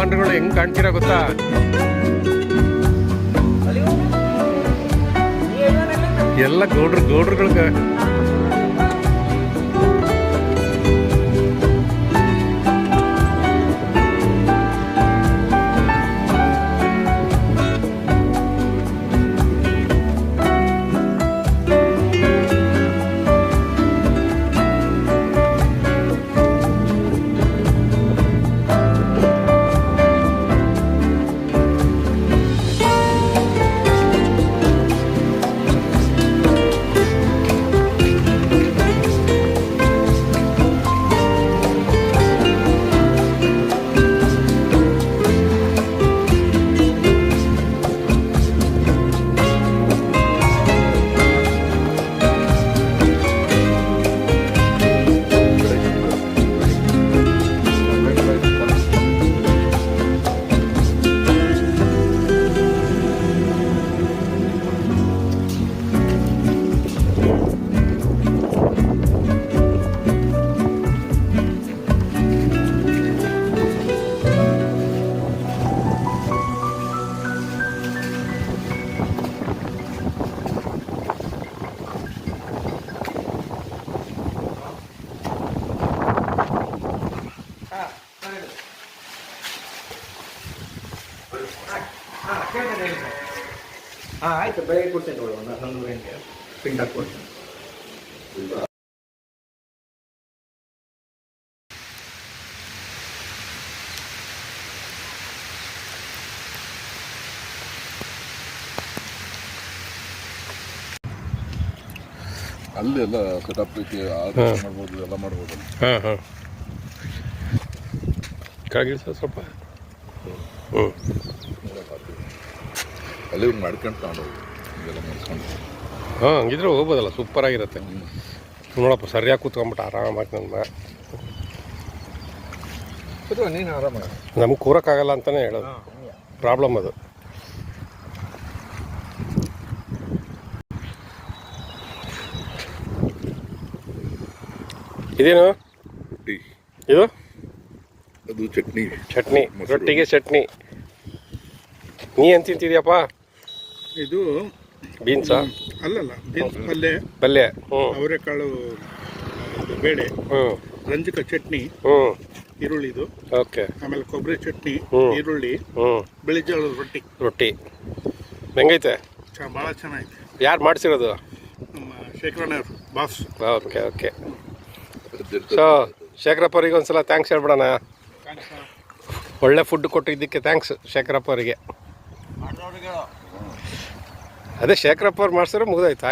ಯಜಮಾನ್ರುಗಳು ಹೆಂಗ್ ಕಾಣ್ತೀರಾ ಗೊತ್ತಾ? ಎಲ್ಲ ಗೌಡ್ರುಗಳ್ಗೆ ಆಯ್ತು, ಬೆಳಗ್ಗೆ ಕೊಡ್ತೇನೆ ನೋಡಿ, ಒಂದು 11 ಗಂಟೆಗೆ ಪಿಂಡ್ ಹಾಕ್ಕೊಡ್ತೇನೆ. ಅಲ್ಲಿ ಎಲ್ಲ ಸೆಟಪ್ ಮಾಡ್ಬೋದು, ಎಲ್ಲ ಮಾಡ್ಬೋದು. ಹಾಂ ಹಾಂ ಕೆಳಗಿಳಿ ಸರ್ ಸ್ವಲ್ಪ. ಹ್ಞೂ ಅಲ್ಲಿ ಮಾಡ್ಕೊಂಡು ತಗೊಂಡೋಗಿ ಇದೆಲ್ಲ ಮಾಡ್ಕೊಂಡು. ಹಾಂ ಹಂಗಿದ್ರೆ ಹೋಗ್ಬೋದಲ್ಲ, ಸೂಪರಾಗಿರುತ್ತೆ. ನೋಡಪ್ಪ ಸರಿಯಾಗಿ ಕೂತ್ಕೊಂಬಿಟ್ಟು ಆರಾಮಾಗಿ ನನ್ನ ನೀನು ಆರಾಮಾಗಿ. ನಮ್ಗೆ ಕೂರಕ್ಕಾಗಲ್ಲ ಅಂತಲೇ ಹೇಳೋದು, ಪ್ರಾಬ್ಲಮ್ ಅದು. ಇದೇನು ರೊಟ್ಟಿ, ಇದು? ಅದು ಚಟ್ನಿ. ಚಟ್ನಿ, ರೊಟ್ಟಿಗೆ ಚಟ್ನಿ. ನೀ ಏನು ತಿಂತಿದ್ಯಪ್ಪ? ಇದು ಬೀನ್ಸಾ? ಅಲ್ಲಲ್ಲ, ಬೀನ್ಸ್ ಪಲ್ಯ, ಪಲ್ಯ. ಹ್ಞೂ. ಅವರೆಕಾಳು ಬೇಳೆ, ಹ್ಞೂ. ರಂಜಕ ಚಟ್ನಿ, ಹ್ಞೂ. ಈರುಳ್ಳಿದು, ಓಕೆ. ಆಮೇಲೆ ಕೊಬ್ಬರಿ ಚಟ್ನಿ, ಈರುಳ್ಳಿ, ಹ್ಞೂ. ಬಿಳಿ ಜೋಳದ ರೊಟ್ಟಿ. ರೊಟ್ಟಿ ಹೆಂಗೈತೆ? ಭಾಳ ಚೆನ್ನಾಗಿದೆ. ಯಾರು ಮಾಡಿಸಿರೋದು? ನಮ್ಮ ಶೇಖರಣ್ಣ ಬಾಸ್. Okay okay. ಸೊ ಶೇಖರಪ್ಪರಿಗೆ ಒಂದು ಸಲ ಥ್ಯಾಂಕ್ಸ್ ಹೇಳ್ಬಿಡೋಣ. ಒಳ್ಳೆ ಫುಡ್ ಕೊಟ್ಟಿದ್ದಕ್ಕೆ ಥ್ಯಾಂಕ್ಸ್ ಶೇಖರಪ್ಪ ಅವರಿಗೆ. ಅದೇ ಶೇಖರಪ್ಪ ಅವ್ರು ಮಾಡಿಸಿದ್ರೆ ಮುಗಿದೋಯ್ತು.